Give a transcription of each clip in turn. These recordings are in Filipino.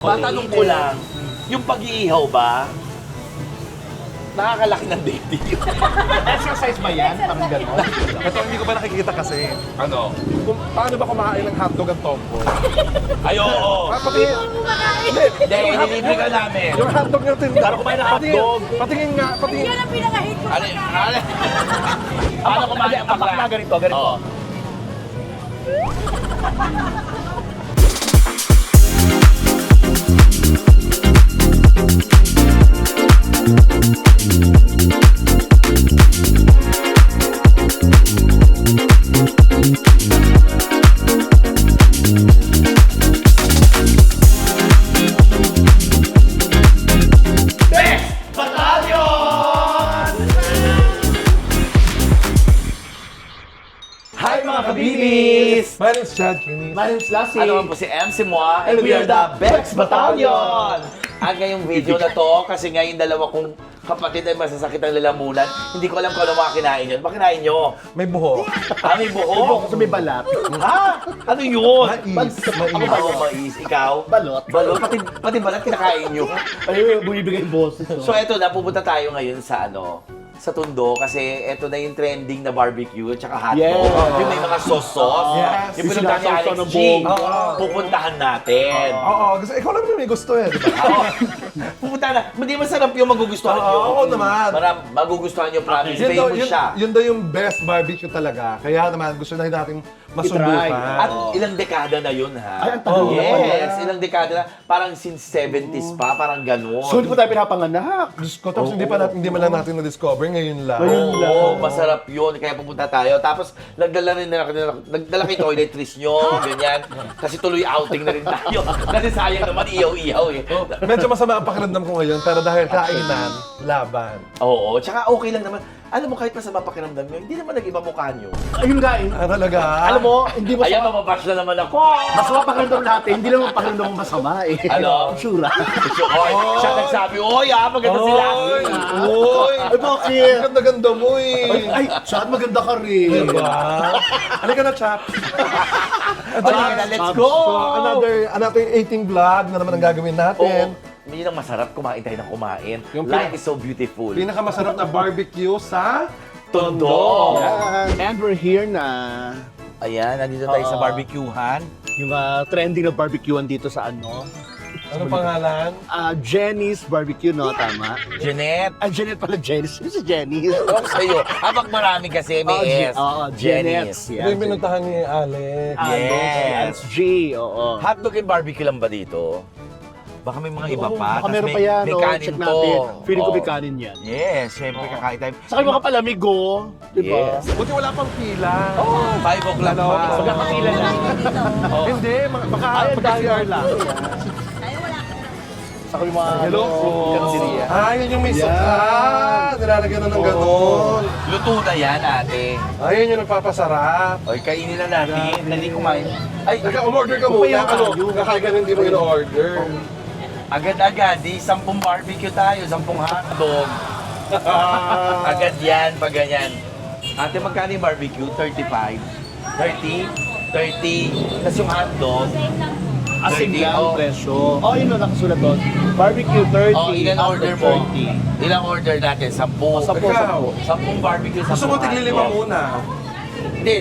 Matanong ko lang, yung pag-iihaw ba, nakakalaki ng dating? Exercise ba yan? Parang gano'n? Ito hindi ko pa nakikita kasi. Ano? Kung paano ba kumain ng hotdog ang tombo? Ay, oo. Pati, Hindi, ililibre ka namin. yung hotdog ng tinda. Paano kumain ng hotdog? Patingin nga, patingin. Yan ang pinaka-hit ko. Ano? Paano kumain ng bakla? Ganito. Oo. Hi mga kabibis! My name's Chad Kinis. My name's Lassie. Ano po si MC Moa and we are the Bex Battalion! Ang ngayong video na to, kasi ngayon dalawa kong kapatid ay masasakit ang lalamunan, hindi ko alam kung ano mga kinain yun. Bakit kinain nyo? May buho. May buho? Kasi may balat. Ha? Ano yun? Mais. Ako ba yung mais? Ikaw? Balot. Balot? Pati balat kinakain nyo? Ay, bumibigay yung boses. So eto na, pupunta tayo ngayon sa sa Tondo kasi eto na yung trending na barbecue at saka hotdog. Yes. Yung may mga sauce-sauce. Yes. Yung pinuntahan ni Sinasawsaw Alex ng G. bongga. Pupuntahan natin. Oo, kasi ikaw lang may gusto eh, di ba? Oo. Pupuntahan na. Hindi masarap yung magugustuhan nyo. Oo naman. Magugustuhan nyo, promise. Yun daw, Famous yun, siya. yun daw yung best barbecue talaga. Kaya naman gusto na natin masubukan. At ilang dekada na yun, ha? Ay, ang tagal na pala. Yes, ilang dekada na. Parang since 70s pa, parang gano'n. So, hindi po tayo pinapanganak. Diyos ko, tapos hindi man lang natin na-discover ngayon lang. Oo, masarap yun. Kaya pupunta tayo. Tapos, nagdala kayo toiletries nyo, ganyan. Kasi tuloy outing na rin tayo. Kasi sayang naman, ihaw-ihaw eh. Medyo masama ang pakiramdam ko ngayon, pero dahil kainan, laban. Oo, tsaka okay lang naman. Alam mo, kahit masama pakiramdam nyo, hindi naman nag-iba mukha nyo. Ayun nga eh. Ah, talaga? Alam mo, hindi mo Ayan, mababash na naman ako. masama pakiramdam natin, hindi naman pakiramdam mo masama eh. Ano? Sure. Oy, siya nagsabi, oy maganda sila. Oy! Oy! Ay, bakit? Ang ganda-ganda mo eh! Ay, Chad, maganda ka rin. Diba? Halika na, Chap. Halika na, let's go! So, another 18 vlog na naman ang gagawin natin. Yun ang masarap, kumain tayo ng kumain. Yung Life is so beautiful. Pinakamasarap na barbecue sa Tondo! And we're here na. Ayan, nandito tayo sa barbecuehan. Yung trending na barbecuean dito sa ano? Anong pangalan? Jenny's Barbecue, no? Tama? Jeanette! Janet pala, Jenny's. Sino si Jenny's? Ewan ko sa'yo. Habang marami kasi may S. Jenny's. Ito yung pinuntahan ni Alex. Yes. G, oo. Hotdog and barbecue lang ba dito? Baka may mga iba pa. Baka Tas meron may, pa yan, may no? kanin Check to. natin. Feeling ko Oo. may kanin yan. Yes, syempre kakain tayo. Saka yung mga palamigo, di ba? Yes. Buti wala pang pila. Oh, 5 o'clock Ano? pa. Magkakapila na. Oh. Hindi, baka Ay, pag-CR lang. Tayo wala ka. Saka yung mga Hello po. kansiriya. Ah, yun yung may Yan. nilalagyan na ng ganon. Luto na yan, ate. Ayun yung nagpapasarap. Oy, kainin na natin. Dali kumain. Ay, Teka, umorder ka muna. Kumain Ano? tayo. Kakain ka na hindi mo in-order. agad-agad. Di 10 barbecue tayo, 10 hotdog. Agad yan, pag ganyan. Ate, magkano yung barbecue? 35? 30? 30? Tapos yung hotdog? Asin 30, lang oh. ang presyo. Oh, yun o, nakasulat doon. Barbecue 30. Oh, ilan order mo? 30. Ilang order natin? 10. 10 Ikaw. barbecue, 10 Gusto mo tiglilima hotdog. muna? Hindi,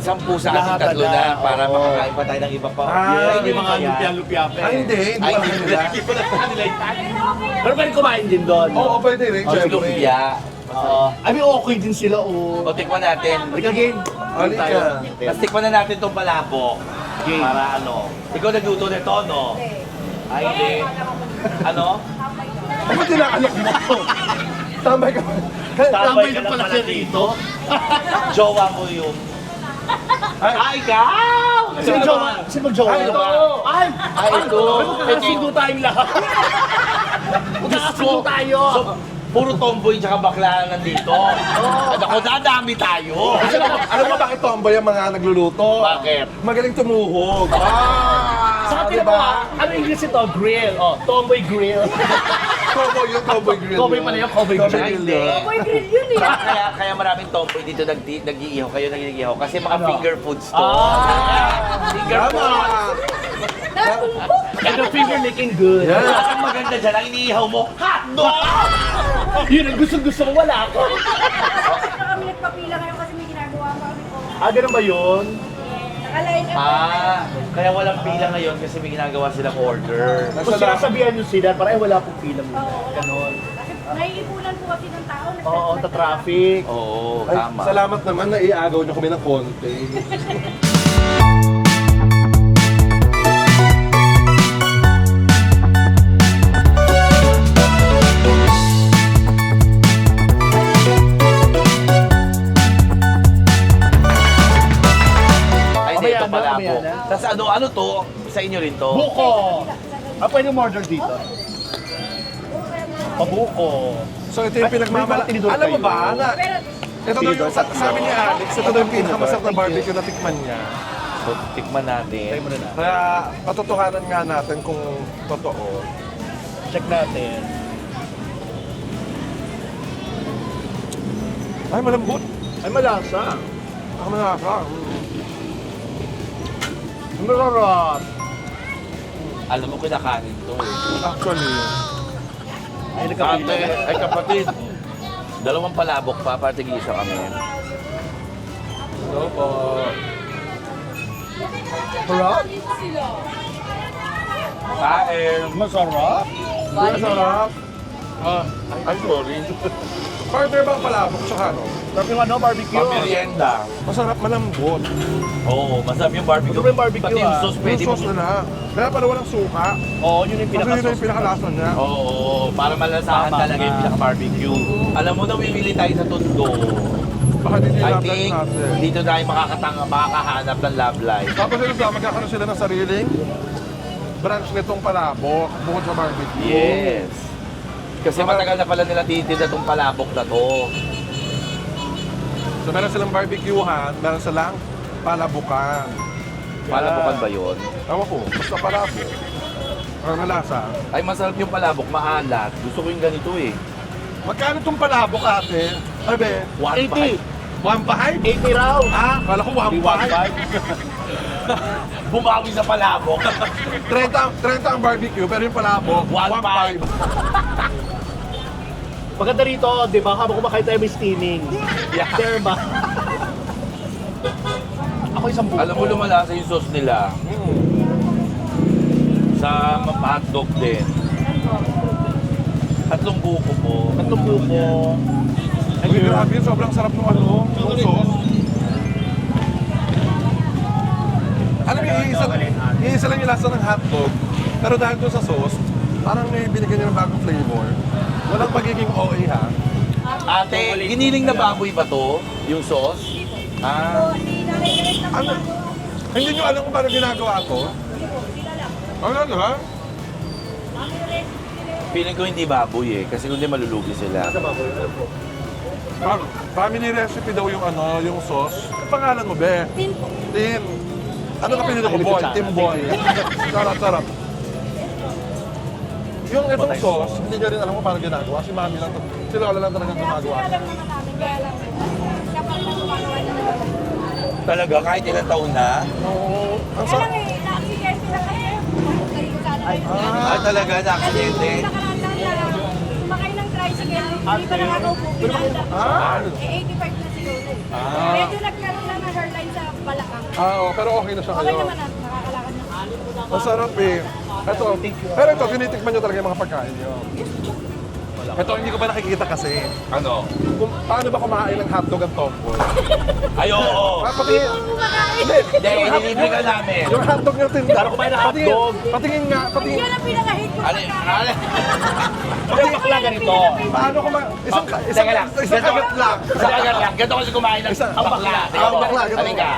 10 sa ating Lahat tatlo na, na para oo. makakain pa tayo ng iba pa. Ah, Yes, hindi may mga yan. lupya-lupya pa Ay, hindi. Ay, Hindi hindi pa hindi pa na nila. Pero pwede kumain din doon. Oo, pwede rin. Oh, Siyempre. lumpia. I mean, okay din sila, oh. O, tikman natin. Halika, game. Halika. Tapos tikman na natin itong palabok. Okay. Para ano. Ikaw nagluto nito, no? Ay, hindi. Ano? Ano ba tinakalok mo? Tambay ka. Tambay ka pala siya rito. Jowa mo yung... Ay, ikaw! Sino jowa? Sino jowa? Ay, ito. Ay! Ay, ito. Magkakasundo tayong lahat. Magkakasundo tayo. So, puro tomboy tsaka bakla na nandito. At ako, dadami tayo. Alam mo bakit tomboy ang mga nagluluto? Bakit? Magaling tumuhog. Saka Ah, tinan mo ha, ano English ito? Grill. Oh, tomboy grill. Cowboy yung cowboy grill. Cowboy pala yung cowboy Cowboy grill. grill yun. Boy grill yun eh. Kaya maraming tomboy dito nag-iihaw. Kayo nag-iihaw. Kasi mga Ano? finger foods to. Finger Tama! foods. And the finger licking good. Yeah. Ang maganda dyan, ang iniihaw mo, hotdog! Yun ang gusto ko, wala ako. Basta kami nagpapila ngayon kasi may ginagawa pa kami po. Ganun ba yun? Nakaline up. Kaya walang pila ngayon kasi may ginagawa silang order. Kung sinasabihan nyo sila, parang wala akong pila mo. Oo, wala. Ganon. Kasi naiipunan po kasi ng tao. Oo, sa traffic. Oo, Ay, tama. salamat naman na iagaw niyo kami ng konti. Ay, hindi, ito Mamaya na, pala mamaya po. na. Tapos ano to? Sa inyo rin to? Buko! Pwede mo order dito? Pabuko. So ito yung pinagmamala. Tinidor Alam mo kayo. ba na Pero ito daw yung sabi ni Alex, ito daw yung pinakamasarap na barbecue na tikman niya. So, tikman natin. Try mo na na. Kaya patutuhanan nga natin kung totoo. Check natin. Ay, malambot. Ay, malasa. Ako malasa. Ang masarap. Alam mo, kinakanin to eh. Actually, Ay, nagkapila. Ate, ay kapatid. Dalawang palabok pa, para tig-isa kami. ano po. Sarap. Kain. Masarap. Masarap. Ay, sorry. Partner bang palabok tsaka ano? Sarap yung ano, barbecue. Pamerienda. Masarap malambot. Oo, masarap yung barbecue. Masarap yung barbecue, Pati yung ah. sauce, Yung pwede mo. sauce na na. Kaya pala walang suka. Oo, yun yung Kasi yun pinaka-sauce. yung pinakalasa niya. Oo, para malasahan Tama talaga ka. yung pinaka-barbecue. Alam mo na, bibili tayo sa Tondo. Baka hindi I natin think natin. dito tayo makakahanap ng love life. Tapos yun sa magkakaroon sila ng sariling branch nitong palabok bukod sa barbecue. Yes. Kasi matagal na pala nila titinda itong palabok na to. So meron silang barbecuehan, meron silang palabukan. Palabokan ba yun? Ewan ko, basta palabok. Ang malasa. Ay, masarap yung palabok, maalat. Gusto ko yung ganito eh. Magkano itong palabok ate? Ay be, 1.5. 1.5? 80 raw. Ah, kala ko 1.5. Bumawi sa palabok. 30 ang barbecue, pero yung palabok, 1.5. 1.5. Maganda rito, di ba? Habang kumakain tayo may steaming. Yeah. Derma. Ako isang buko. Alam mo, lumalasa yung sauce nila. Sa hotdog din. Tatlong buko po. Tatlong buko. Ay, grabe, sobrang sarap ng ano, ng sauce. Alam mo, iisa lang yung lasa ng hotdog, pero dahil doon sa sauce, parang may binigyan niya ng bagong flavor. Walang pagiging OA ha. Ate, giniling na baboy ba to? Yung sauce? Ah, Ano? Hindi nyo alam kung paano ginagawa to? Ano ha? feeling ko hindi baboy eh. Kasi kung hindi malulugi sila. Family recipe daw yung ano, yung sauce. Ang pangalan mo, be? Tin. Ano ka pinili ko, boy? Tim Boy. Sarap, sarap. Yung itong sauce, hindi nyo rin alam kung paano ginagawa. Si mami lang, si Lola lang talagang gumagawa. alam naman namin, kaya lang. Kapag lang gumagawa na Talaga, kahit ilang taon na? Oo. Ang Kaya sarap. lang eh, na-accidente na kayo. Ah, talaga, na-aksidente. Sumakay ng tricycle, hindi pa nakakaupo, pinanda. Ah. Eh, 85 na siguro. Medyo nagkaroon lang ng hairline sa balakang. Oo, pero okay na siya Okay ngayon. naman na, nakakalakad na. Masarap eh. Ito, pero ito, tinitikman nyo talaga yung mga pagkain nyo. Ito, hindi ko pa nakikita kasi. Ano? Kung, paano ba kumain ng hotdog ang tomboy? Ay, oo. Pati, hindi, Hindi, ililibre ka namin. yung hotdog yung tinda. Paano kumain ng hotdog? Patingin nga, patingin. Yan ang pinaka-hate ko. Ano? Ano? Yung bakla ganito. Paano kumain? Isang Teka lang. isang kagat lang. Isang kagat lang. Ganito kasi kumain ng Isa- ang bakla. ang bakla, ganito. Halika.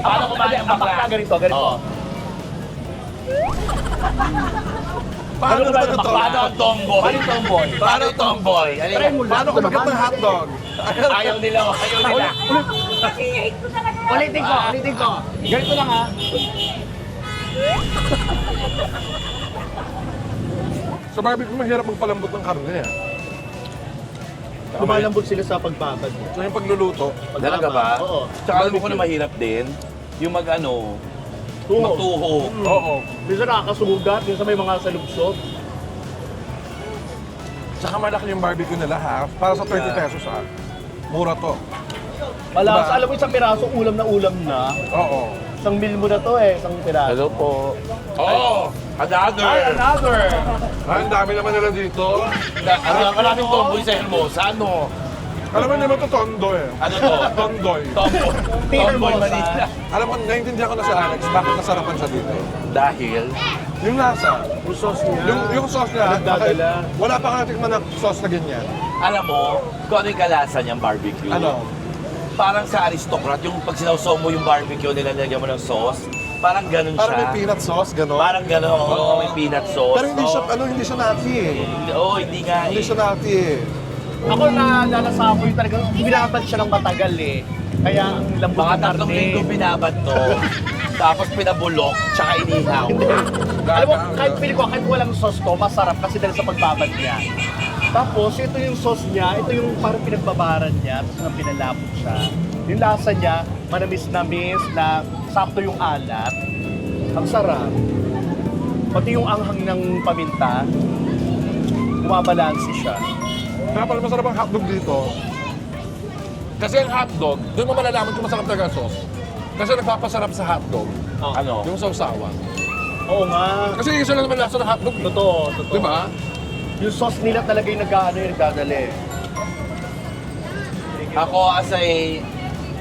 Paano kumain ang bakla? Ganito, ganito. Oo. Paano Ano ba ba ito? Paano ang tomboy? Paano yung tomboy? Paano ang tomboy? Halika. Try mo lang. Paano kumagat ng hotdog? Ayaw nila. Ayaw nila. Kasi hate ko talaga. Ulitin ko, ulitin ko. Ganito lang ha. Sa barbecue, mahirap magpalambot ng karne. Lumalambot sila sa pagbabad mo. So yung pagluluto, Talaga ba? Oo. Tsaka alam mo ko na mahirap din, yung mag-ano, Tuhog. magtuhog. oo. Minsan nakakasugat, minsan may mga salubsog. Tsaka malaki yung barbecue nila ha. Para sa 30 pesos ha. Mura to. Malas, Diba? alam mo isang piraso, ulam na. Oo. Isang meal mo na to isang piraso. Hello po. Oh, another. Ay, another! Ang dami naman nila dito. Ano ang maraming tomboy sa Hermosa, ano? Alam mo naman to tondo eh. Ano to? Tondoy. Tomboy. Tomboy Manila. Alam mo, naiintindihan ko na si Alex, bakit nasarapan siya dito. Dahil, Yung lasa, Yung sauce niya. yung sauce niya, Nagdadala. wala pa ka natikman na sauce na ganyan. alam mo, kung ano yung kalasa niyang barbecue? Ano? Parang sa aristocrat, yung pag sinawsaw mo yung barbecue, nilalagyan mo ng sauce, parang ganun siya. Parang may peanut sauce, gano'n. Parang ganun, oo, may peanut sauce. Pero hindi no? siya, hindi siya nati eh. Oo, hindi nga Hindi eh. siya nati eh. Ako nalasa ko yung talagang binabad siya ng matagal eh. Kaya ang lambot Mga ng 3 karne. linggo binabad to. Tapos pinabulok, tsaka inihaw. Alam mo, kahit pili ko, kahit walang sauce to, masarap kasi dahil sa pagbabad niya. Tapos, ito yung sauce niya, ito yung parang pinagbabaran niya, tapos nang pinalapot siya. Yung lasa niya, manamis-namis na sakto yung alat. Ang sarap. Pati yung anghang ng paminta, bumabalansi siya. Kaya pala masarap ang hotdog dito. Kasi ang hotdog, doon mo malalaman kung masarap talaga ang sauce. Kasi nagpapasarap sa hotdog, Ano? yung sausawan. Oo nga. Kasi isa lang naman lasa ng hotdog. eh. Totoo, totoo. Di ba? Yung sauce nila talaga yung nagdadali. Ako as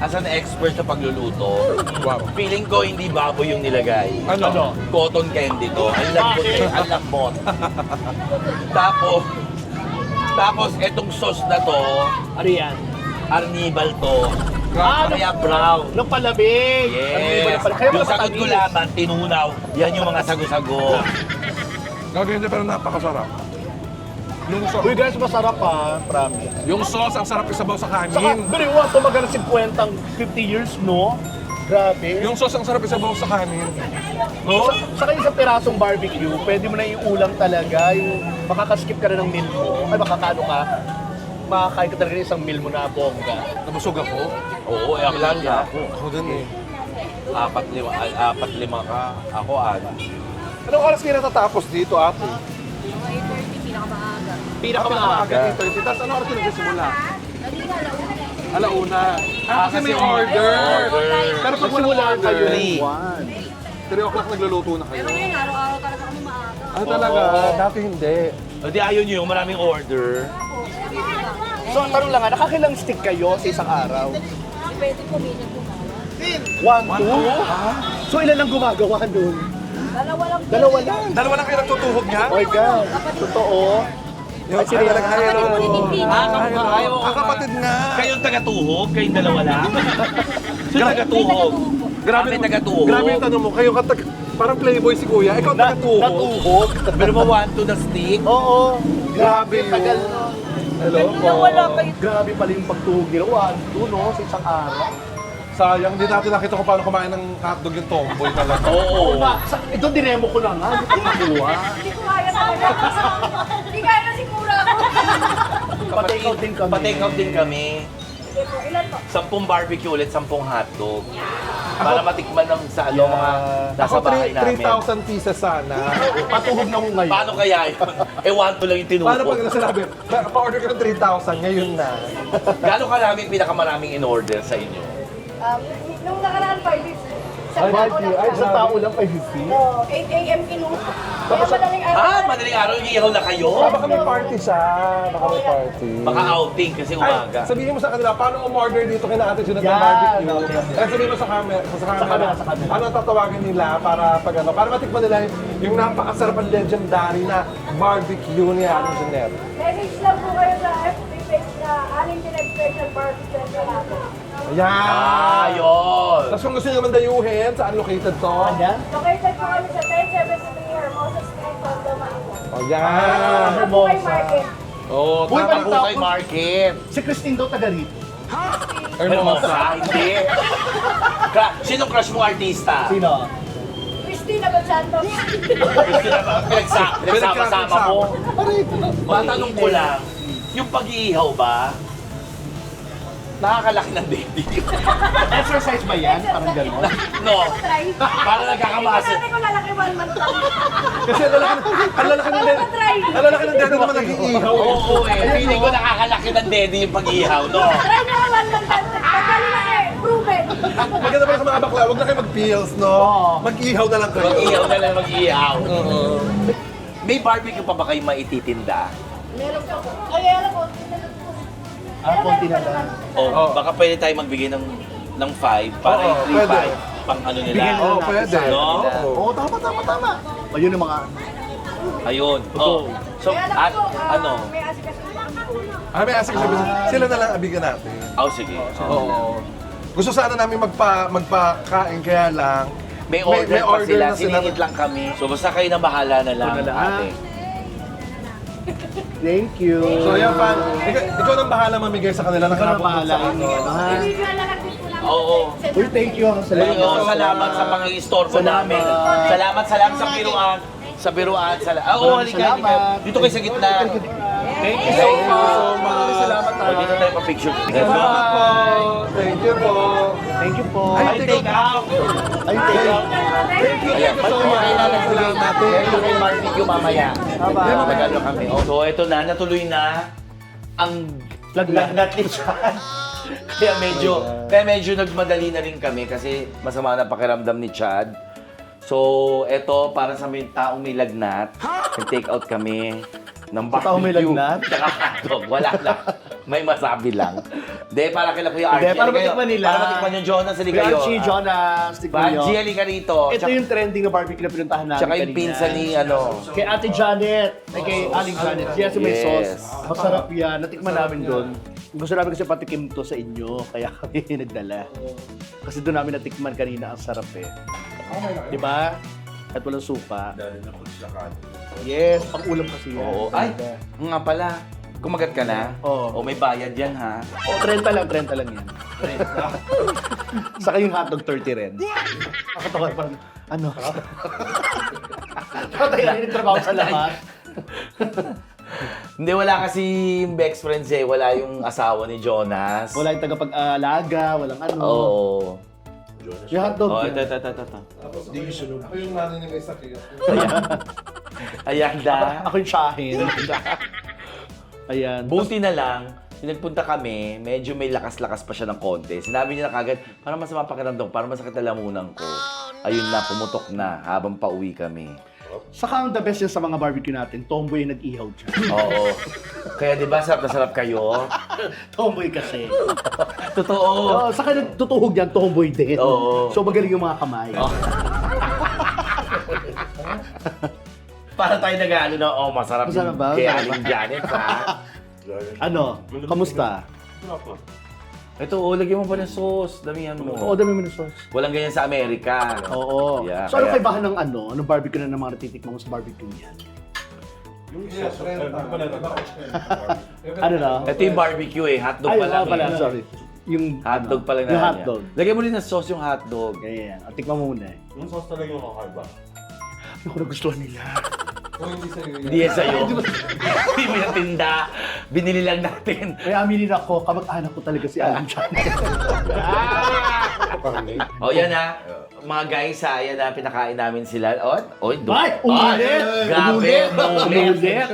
an expert sa pagluluto, Wow. feeling ko hindi baboy yung nilagay. Ano? Cotton candy to. Ang lambot eh. Ang lambot. Tapos etong sauce na to, Ano yan? arnibal to. Ah, Kaya brown. Nung palabig. Yes. Kaya Yung pala sagot ko matamis. laman, tinunaw. Yan yung mga sago-sago. Gagawin niya pero napakasarap. Yung sauce, Uy guys, masarap ha, promise. yung sauce ang sarap isabaw sa Saka, kanin. baliwa, tumagal 50 years, no? Grabe. Yung sauce ang sarap isabaw sa kanin. No? Saka yung sa pirasong barbecue, pwede mo na iulam talaga. Yung makakaskip ka rin ng meal mo. Ay, makakaano ka. Makakain ka talaga ng isang meal mo na bongga. Nabusog ako. Oo, ako lang ka. Ako din eh. 4-5 ka. Ako, 6. Anong oras kayo natatapos dito, ate? Mga 8:30, pinakamaaga. Pinakamaaga. 8:30. Tapos anong oras kayo nagsisimula? Hindi nga, launa. Alauna. Kasi may order. Pero pag walang Simula order, kayo ng 3 o'clock nagluluto na kayo. Pero ngayon, araw-araw talaga kami maaga. Ah, talaga? Oo. Dati hindi. Hindi ayaw nyo yung maraming order. So, tanong lang nga, nakakailang stick kayo sa isang araw? Depende po, minsan gumawa. 1, 2? So, ilan ang gumagawa doon? Dalawa lang po. Dalawa lang. Dalawa lang kayo nagtutuhog niya? Oh my God. Totoo. Yung sila lang Kapatid ko ni Pimpin. Ayaw. Ang kapatid nga. Kayong taga-tuhog? Kayong dalawa lang? Sino taga-tuhog? Grabe Kami taga-tuhog. Grabe yung tanong mo. Kayo parang playboy si kuya. Ikaw taga-tuhog. Natuhog. Pero mo 1 to the stick? Oo. Grabe yun. Tagal. Hello po. Wala kayo. Grabe pala yung pagtuhog nila. 1, 2, no? Sa isang araw. Sayang, hindi natin nakita kung paano kumain ng hotdog yung tomboy talaga. Oo. Nga, ito dinemo ko na nga. Hindi ko nakuha. Hindi ko kaya talaga. Hindi kaya na siguro ako. Pa-take out din kami. Pa-take out din kami. Sige po, ilan po? 10 barbecue ulit, 10 hotdog. Para matikman ng sa ano, mga nasa Ako, bahay namin. 3,000 pieces sana. Patuhog na ko ngayon. Paano kaya yun? 1 to lang yung Paano pag tinupok. sinabi, pa-order ka ng 3,000, ngayon na. Gano'ng karaming pinakamaraming in-order sa inyo? Nung nakaraan 5:50. Ay, ay, isang tao lang 550. 8 a.m. kinuha. Kaya madaling araw. Madaling araw, iihaw na kayo? Baka may party siya. Baka may party. Baka outing kasi umaga. Ay, sabihin mo sa kanila, paano umorder dito kina Ate Junat ng Yan. barbecue? Okay. Ay, sabihin mo sa camera, Sa camera. ano ang tatawagin nila para pag ano, para matikman nila yung napakasarap at legendary na barbecue ni Ate Junat. Message lang po kayo sa FB page na Aling Tinag Special Barbecue Central natin. Ayan! Yun! Tapos kung gusto nyo naman dayuhin, saan located to? Ayan. Located po kami sa 1073 Hermosa Street, Tondo, Manila. Ayan! Kapukay Market. Oo, Uy, tama balik po. Ako kay Market. Si Christine daw taga rito. Hermosa, hindi. Sinong crush mo artista? Sino? Christine Christina Balsantos. Pinagsama-sama mo. Matanong ko lang, yung pag-iihaw ba, nakakalaki ng baby? Exercise ba yan? Parang gano'n. No. Try. Para nagkakamasa. Kasi ko lalaki 1 month lang. Kasi ang lalaki ng dedo. Try. Ang lalaki ng dedo naman nag-iihaw. Oo eh. Feeling ko nakakalaki ng daddy yung pag-iihaw, no? Try nyo 1 month lang. Pagkali na eh. Proven. Maganda pala sa mga bakla, huwag na kayo mag-pills, no? Mag-ihaw na lang kayo. Mag-ihaw na lang mag-ihaw. May barbecue pa ba kayo maititinda? Meron pa po. Ay, alam ko. Konti na lang. O, baka pwede tayo magbigay ng 5 para Oo, yung 3-5 pwede. pang ano nila. Bigyan na Oo, natin pwede. sa- No? Oo, tama. Ayun yung mga... Ayun. Oh. So, Kaya at alam ko, ano? may asikaso ko. May asik sabi, sila na lang abigan natin. Oh, sige. Oo. Gusto sana namin magpakain, kaya lang. May order pa sila, na sila. siningit lang kami. So, basta kayo na bahala na lang, Ito na lang, ate. Thank you. So yan, fan. Ikaw nang bahala mamigay sa kanila. Ikaw na Nakabot bahala. sa ano. Video na lang din po namin. Oo. Uy, thank you. Salamat. Salamat. Salamat sa pang-istorbo namin. Salamat sa biruan. Sa biruan. Oo, halika. Salamat. Dito kayo sa gitna. Thank you so much. Salamat O, dito tayo pa-picture. Salamat po. Thank you po. Thank you po. Ay, take out. Ay, thank you. Ayan, pag-umain na lang sila natin. Meron kami barbecue mamaya. Bye-bye. Magalo kami. Oh, so, ito na, natuloy na ang lagnat ni Chad. Kaya medyo nagmadali na rin kami kasi masama na pakiramdam ni Chad. So, ito, para sa may taong may lagnat, nag-take out kami ng barbecue. taong may lagnat? Tsaka hotdog. Wala lang. May masabi lang. Hindi, para kila Kuya Archie. Hindi, para Halika kayo. matikman nila. Para matikman yung Jonas. Halika Kuya kayo. Archie, Jonas, tignan nyo. Banji, halika rito. Ito yung trending na barbecue na pinuntahan namin Tsaka yung kanina. pinsan ni ano. Kay Ate Janet. Ay, kay Aling Janet. Siya si may Yes. sauce. Masarap yan. Natikman namin doon. Gusto namin kasi patikim to sa inyo. Kaya kami nagdala. Kasi doon namin natikman kanina. Ang sarap eh. Di ba? At walang suka. Yes, pang ulam kasi yan. Oo. Ay, nga pala. Kumagat ka na? Oo. O may bayad yan, ha? Oh, 30 lang yan. Saka yung hotdog 30 rin. Nakatawa parang, ano? Patay na yung trabaho sa labas. Hindi, wala kasi yung best friends eh. Wala yung asawa ni Jonas. Wala yung tagapag-alaga, walang ano. Oo. Yung hotdog. Oh, yan. ito. Ako yung nanay niya may sakit. Ayan na. Ako yung shahin. Ayan. Buti na lang, nagpunta kami, medyo may lakas-lakas pa siya ng konti. Sinabi niya na kagad, para masama pakiramdam, para masakit na lamunan ko. Ayun na, pumutok na habang pauwi kami. Saka ang the best yan sa mga barbecue natin, tomboy yung nag-ihaw dyan. Oo. Kaya di ba sarap na sarap kayo? Tomboy kasi. Totoo. Oo, saka nagtutuhog yan, tomboy din. Oo. So magaling yung mga kamay. Para tayo nag-ano na, masarap Masarap ba? kay Masarap Aling Janet, ha? Ano? Kamusta? Ito, lagyan mo pa ng sauce. Damihan mo. Oo, dami mo ng sauce. Walang ganyan sa Amerika. Oo. Yeah, So ano kaya- kaibahan ng ano? Anong barbecue na ng mga natitikman mo sa barbecue niyan? Ano na? Ito yung barbecue eh. Hotdog Ay, pa lang. pala, eh. sorry. Yung Hotdog pa lang Yung na hotdog. Lagyan mo rin ng sauce yung hotdog. Ganyan. At tikman mo muna eh. Yung sauce talaga yung kakaiba. Hindi ko nagustuhan nila. Kung hindi sa'yo yan. Hindi yan sa'yo. Hindi mo yung tinda. Binili lang natin. Kaya aminin ako, kamag-anak ko talaga si Alan Janet. O yan ha. Mga guys ha, yan ha, pinakain namin sila. Oy, Ay! Umulit! Grabe! Umulit!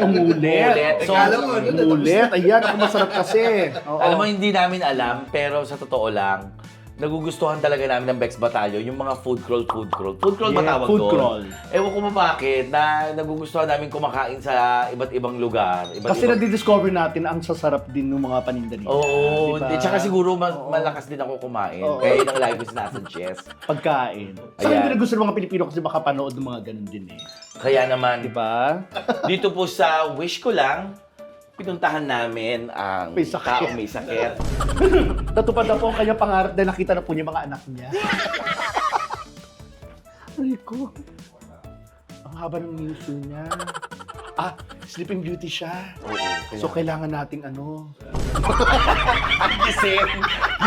So, Umulit! Ayan, ako masarap kasi. Oo. alam mo, hindi namin alam, pero sa totoo lang, nagugustuhan talaga namin ng Bex Batalyon, yung mga food crawl. Food crawl ba Yeah, tawag food doon? crawl. Ewan ko ba bakit, na nagugustuhan namin kumakain sa iba't ibang lugar. Kasi nadidiscover natin ang sasarap din ng mga paninda nila. Oo, Diba? tsaka siguro malakas din ako kumain. Oo. Kaya yun ang lagi ko sinasuggest. Pagkain. Sa Ayan. hindi gusto ng mga Pilipino kasi makapanood ng mga ganun din eh. Kaya naman, Diba? dito po sa Wish Ko Lang, pinuntahan namin ang May sakit. taong may sakit. Natupad na po ang kanyang pangarap dahil nakita na po niya mga anak niya. Ay ko. Ang haba ng niso niya. Sleeping Beauty siya. Oo, So kailangan nating ano, Gising.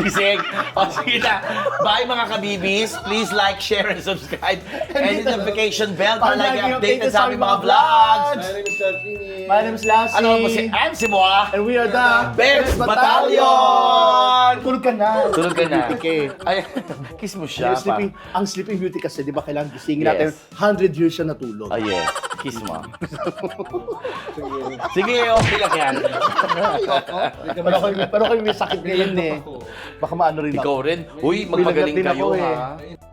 Gising. O sige na. Bye mga kabibis. Please like, share, and subscribe. And hit the notification bell para lagi updated sa aming mga vlogs. My name is Lassie. Ano po si MC Moa? And we are the Bears Battalion! Tulog ka na. Tulog ka na. Okay. Ay, kiss mo siya. Ang sleeping beauty kasi, di ba kailangan gisingin Yes. natin 100 years siya natulog. Oh yes. Kiss mo. Sige, okay lang yan. Pero kayo may sakit ngayon eh. Baka maano rin ako. Ikaw rin. Uy, magpagaling May lagnat din kayo ako eh. ha.